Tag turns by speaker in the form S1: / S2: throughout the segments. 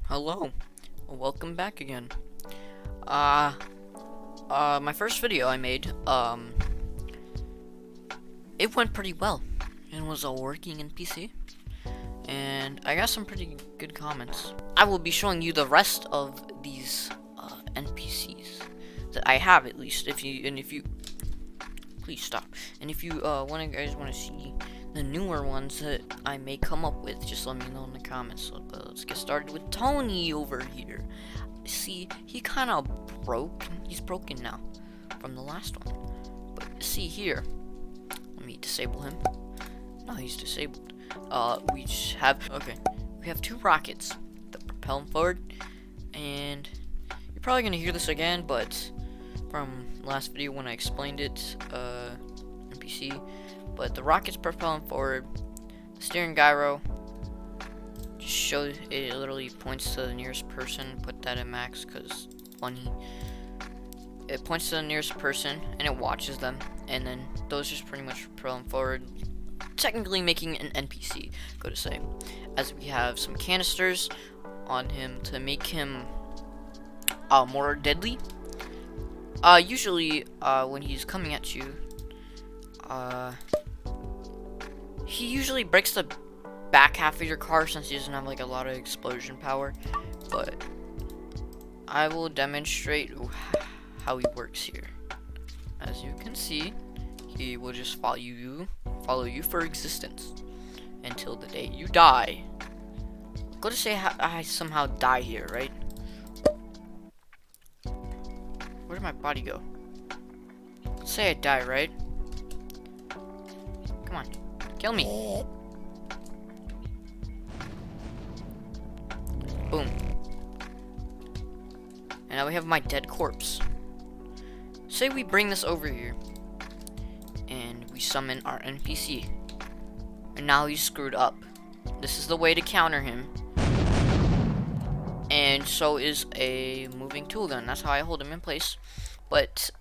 S1: Hello, welcome back again. My first video I made, it went pretty well. It was a working NPC, and I got some pretty good comments. I will be showing you the rest of these NPCs that I have, at least. If you please stop. And if you guys want to see the newer ones that I may come up with, just let me know in the comments. So, let's get started with Tony over here. See, he kind of broke. He's broken now from the last one. But see here, let me disable him. No, he's disabled. We have two rockets that propel him forward, and you're probably gonna hear this again, but from last video when I explained it, NPC. But the rockets propel him forward. The steering gyro just shows it literally points to the nearest person. Put that at max because funny. It points to the nearest person and it watches them, and then those just pretty much propel him forward, technically making an NPC, go to say. As we have some canisters on him to make him more deadly. Usually when he's coming at you, he usually breaks the back half of your car since he doesn't have like a lot of explosion power, but I will demonstrate how he works here. As you can see, he will just follow you for existence until the day you die. Go to say I somehow die here, right? Where did my body go? Let's say I die, right? Come on, kill me. Boom. And now we have my dead corpse. Say we bring this over here and we summon our NPC. And now he's screwed up. This is the way to counter him. And so is a moving tool gun. That's how I hold him in place. But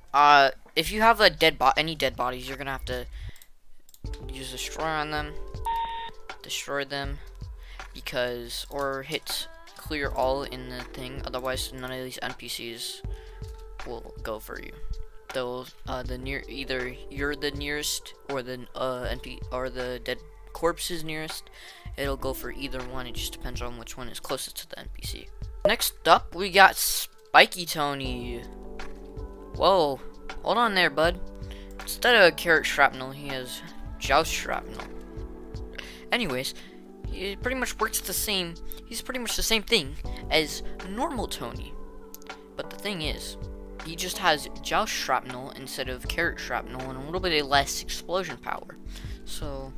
S1: if you have any dead bodies, you're gonna have to use destroy on them, destroy them, or hit clear all in the thing. Otherwise, none of these NPCs will go for you. They'll either you're the nearest or the dead corpse is nearest. It'll go for either one. It just depends on which one is closest to the NPC. Next up, we got Spiky Tony. Whoa, hold on there, bud. Instead of carrot shrapnel, he has joust shrapnel. Anyways, he pretty much works the same. He's pretty much the same thing as normal Tony. But the thing is, he just has joust shrapnel instead of carrot shrapnel and a little bit less explosion power. So,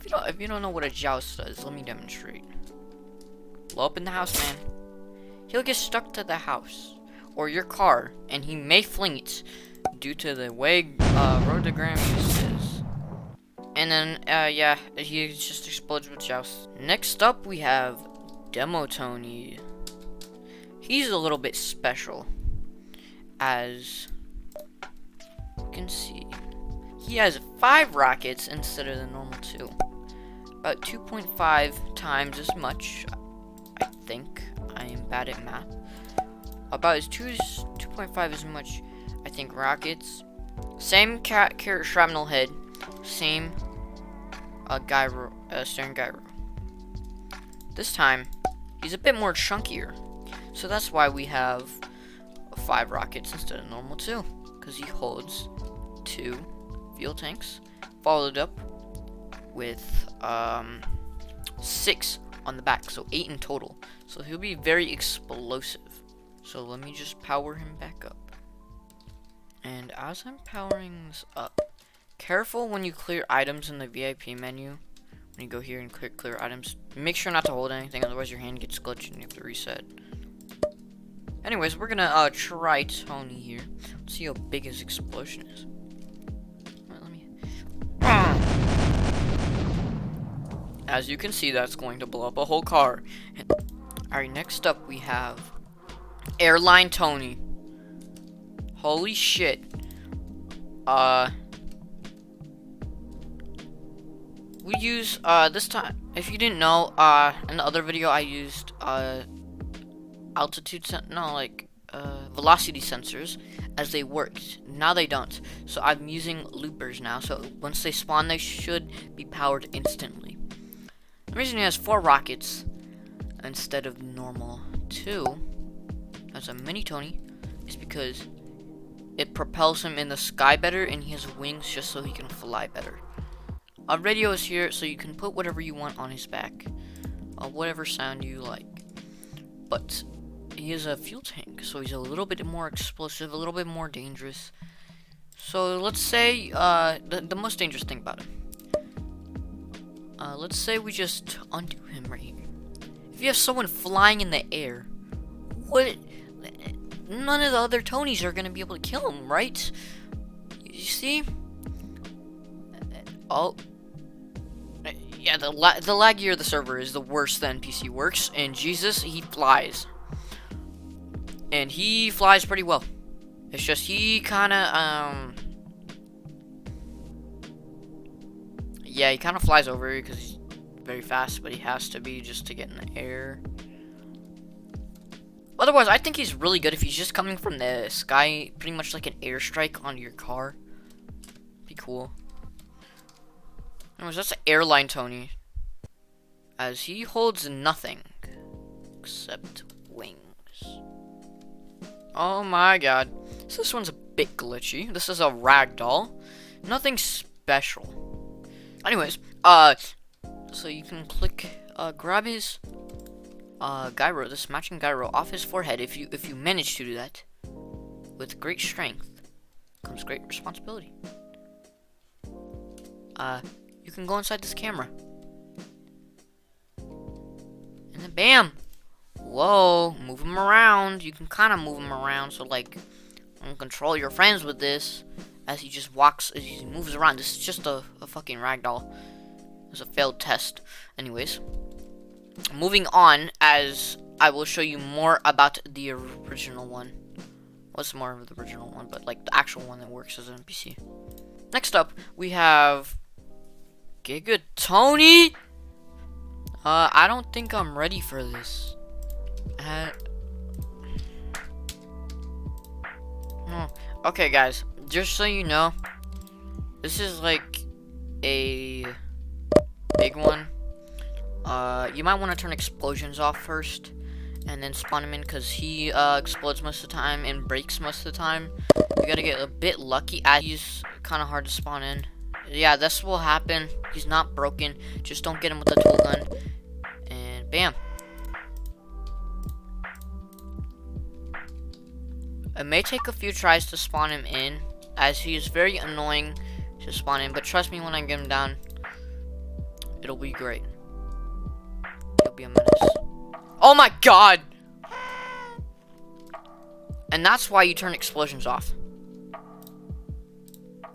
S1: if you don't know what a joust does, let me demonstrate. Blow up in the house, man. He'll get stuck to the house or your car, and he may fling it due to the way Road to Grambys is. And then, yeah, he just explodes with joust. Next up, we have Demo Tony. He's a little bit special, as you can see. He has 5 rockets instead of the normal 2. About 2.5 times as much, I think. I am bad at math. About 2.5 as much, I think, rockets. Same carrot shrapnel head. Same steering gyro. This time, he's a bit more chunkier. So that's why we have 5 rockets instead of normal 2. Because he holds 2 fuel tanks, followed up with 6 on the back, so 8 in total. So he'll be very explosive. So let me just power him back up. And as I'm powering this up, careful when you clear items in the VIP menu. When you go here and click clear items, make sure not to hold anything, otherwise your hand gets glitched and you have to reset. Anyways, we're gonna try Tony here. Let's see how big his explosion is. As you can see, that's going to blow up a whole car. Alright, next up we have Airline Tony. Holy shit. We use, this time, if you didn't know, in the other video I used, velocity sensors as they worked. Now they don't. So I'm using loopers now. So once they spawn, they should be powered instantly. The reason he has 4 rockets instead of normal 2 as a mini Tony is because it propels him in the sky better, and he has wings just so he can fly better. A radio is here, so you can put whatever you want on his back, whatever sound you like. But he is a fuel tank, so he's a little bit more explosive, a little bit more dangerous. So let's say the most dangerous thing about him. Let's say we just undo him right here. If you have someone flying in the air, none of the other Tonys are gonna be able to kill him, right? You see? Oh. Yeah, the laggier the server is, the worse the NPC works. And Jesus, he flies. And he flies pretty well. It's just he kinda, yeah, he kinda flies over because he's very fast, but he has to be just to get in the air. Otherwise, I think he's really good if he's just coming from the sky, pretty much like an airstrike on your car. Be cool. Anyways, that's an Airline Tony, as he holds nothing except wings. Oh my god. So this one's a bit glitchy. This is a Ragdoll. Nothing special. Anyways, so you can click, grab his gyro, this matching gyro off his forehead. If you manage to do that, with great strength comes great responsibility. You can go inside this camera, and then bam, whoa, move him around. You can kind of move him around, so like, control your friends with this as he just walks, as he moves around. This is just a fucking ragdoll. It's a failed test. Anyways, moving on, as I will show you more about the original one. What's more of the original one, but like the actual one that works as an NPC. Next up, we have Giga Tony. I don't think I'm ready for this. Okay, guys, just so you know, this is like a big one. You might want to turn explosions off first, and then spawn him in, because he explodes most of the time and breaks most of the time. You gotta get a bit lucky, as he's kind of hard to spawn in. Yeah, this will happen. He's not broken. Just don't get him with the tool gun. And bam. It may take a few tries to spawn him in, as he is very annoying to spawn in. But trust me, when I get him down, it'll be great. It'll be a menace. Oh my god! And that's why you turn explosions off.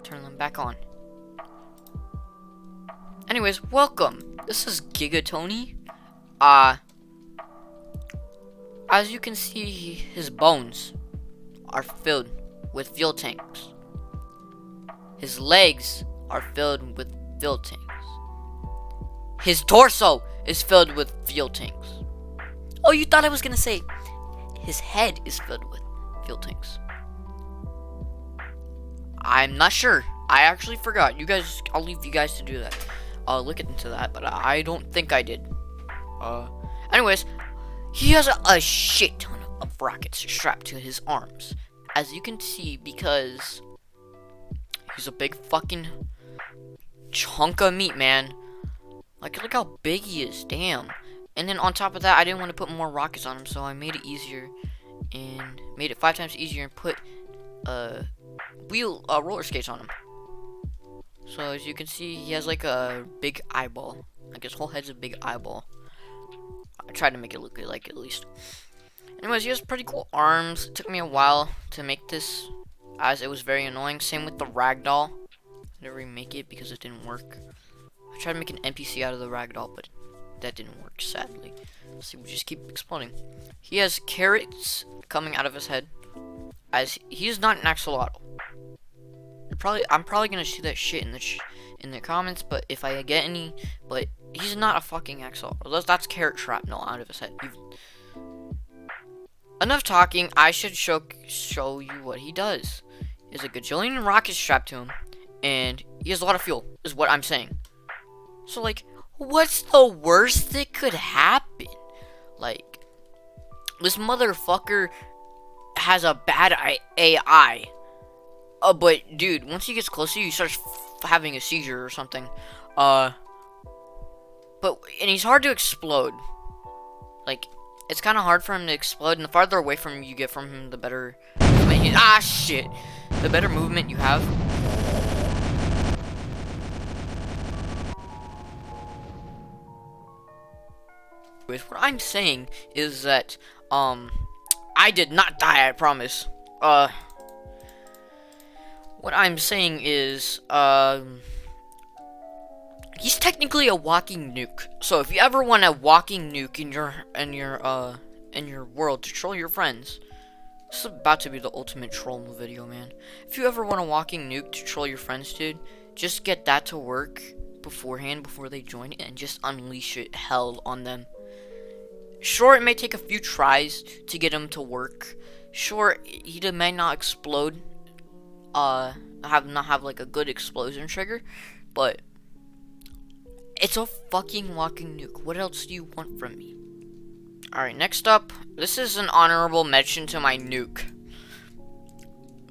S1: Turn them back on. Anyways, welcome. This is Giga Tony. As you can see, his bones are filled with fuel tanks. His legs are filled with fuel tanks. His torso is filled with fuel tanks. Oh, you thought I was gonna say his head is filled with fuel tanks. I'm not sure. I actually forgot. You guys, I'll leave you guys to do that. I'll look into that, but I don't think I did. Anyways, he has a shit ton of rockets strapped to his arms, as you can see, because he's a big fucking chunk of meat, man. Like, look how big he is. Damn. And then on top of that, I didn't want to put more rockets on him, so I made it easier and made it 5 times easier and put roller skates on him. So as you can see, he has like a big eyeball. Like his whole head's a big eyeball. I tried to make it look like at least. Anyways, he has pretty cool arms. It took me a while to make this, as it was very annoying. Same with the ragdoll. I didn't remake it because it didn't work. I tried to make an NPC out of the ragdoll, but that didn't work, sadly. So we just keep exploding. He has carrots coming out of his head, as he's not an axolotl. I'm probably gonna see that shit in the comments, but if I get any, but he's not a fucking axolotl. That's carrot shrapnel out of his head. enough talking. I should show you what he does. There's a gajillion rockets strapped to him, and he has a lot of fuel, is what I'm saying. So, like, what's the worst that could happen? Like, this motherfucker has a bad AI. But, dude, once he gets close to you, he starts having a seizure or something. And he's hard to explode. Like, it's kind of hard for him to explode, and the farther away from you get from him, the better movement shit. The better movement you have. What I'm saying is that, I did not die, I promise. What I'm saying is, he's technically a walking nuke. So if you ever want a walking nuke in your world to troll your friends, this is about to be the ultimate troll video, man. If you ever want a walking nuke to troll your friends, dude, just get that to work beforehand before they join it and just unleash it hell on them. Sure, it may take a few tries to get him to work. Sure, he may not explode, not have like a good explosion trigger, but it's a fucking walking nuke. What else do you want from me? Alright, next up, this is an honorable mention to my nuke.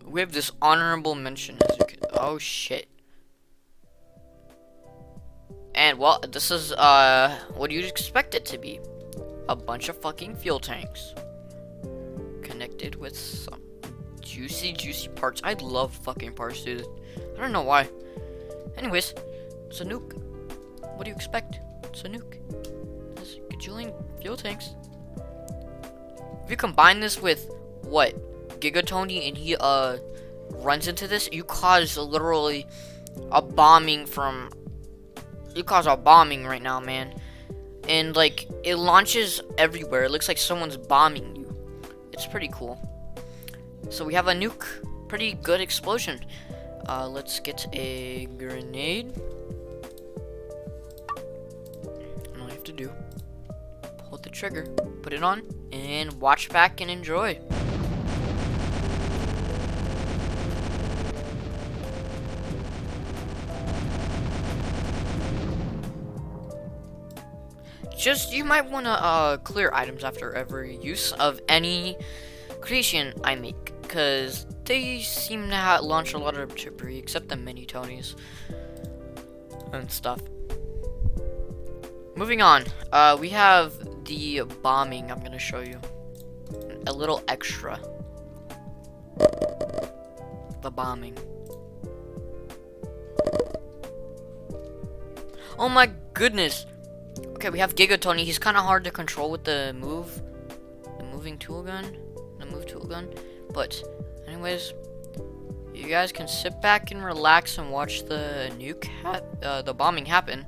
S1: We have this honorable mention, as you can, oh shit. And well, this is what you'd expect it to be. A bunch of fucking fuel tanks connected with some juicy parts. I love fucking parts, dude. I don't know why. Anyways, it's a nuke. What do you expect? It's a nuke. There's a gajillion fuel tanks. If you combine this with what Giga Tony and he runs into this, you cause literally a bombing from. You cause a bombing right now, man. And like it launches everywhere. It looks like someone's bombing you. It's pretty cool. So we have a nuke. Pretty good explosion. Let's get a grenade. All you have to do, pull the trigger, put it on, and watch back and enjoy. Just, you might want to clear items after every use of any creation I make, because they seem to launch a lot of debris, except the mini Tonys and stuff. Moving on, we have the bombing. I'm going to show you a little extra. The bombing. Oh my goodness. Okay, we have Giga Tony. He's kind of hard to control with the moving tool gun, But, anyways, you guys can sit back and relax and watch the the bombing happen.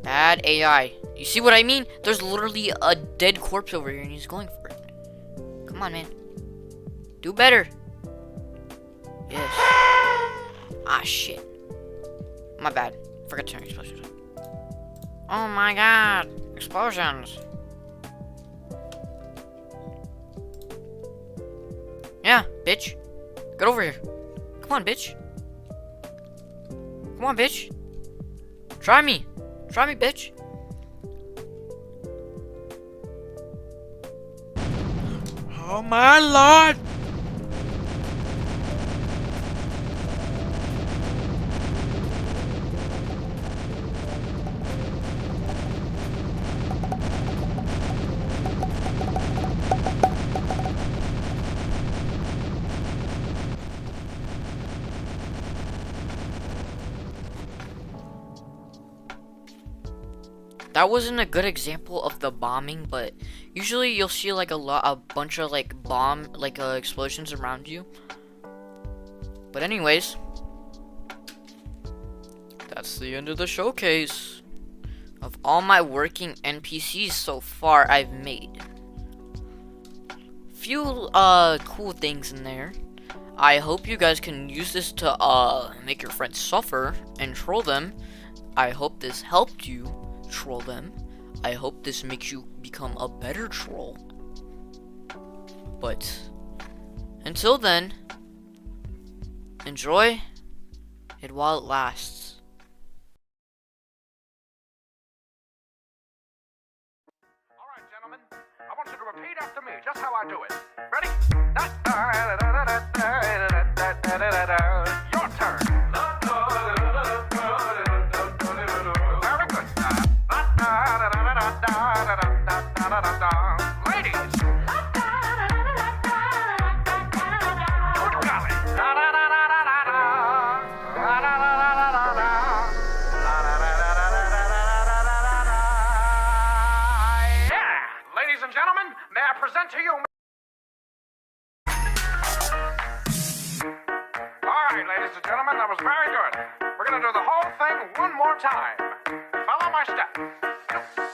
S1: Bad AI. You see what I mean? There's literally a dead corpse over here, and he's going for it. Come on, man. Do better. Yes. Ah, shit. My bad. Forgot to turn explosions on. Oh my god, explosions. Yeah, bitch. Get over here. Come on, bitch. Come on, bitch. Try me. Try me, bitch. Oh my lord. That wasn't a good example of the bombing, but usually you'll see like a bunch of like explosions around you. But anyways, that's the end of the showcase of all my working NPCs so far I've made. Few cool things in there. I hope you guys can use this to make your friends suffer and troll them. I hope this helped you troll them. I hope this makes you become a better troll. But until then, enjoy it while it lasts.
S2: Alright, gentlemen, I want you to repeat after me just how I do it. Ready? Your turn. Very good. Ladies. Good golly. Yeah! Ladies and gentlemen, may I present to you... Alright, ladies and gentlemen, that was very good. We're gonna do the whole thing one more time. Follow my steps.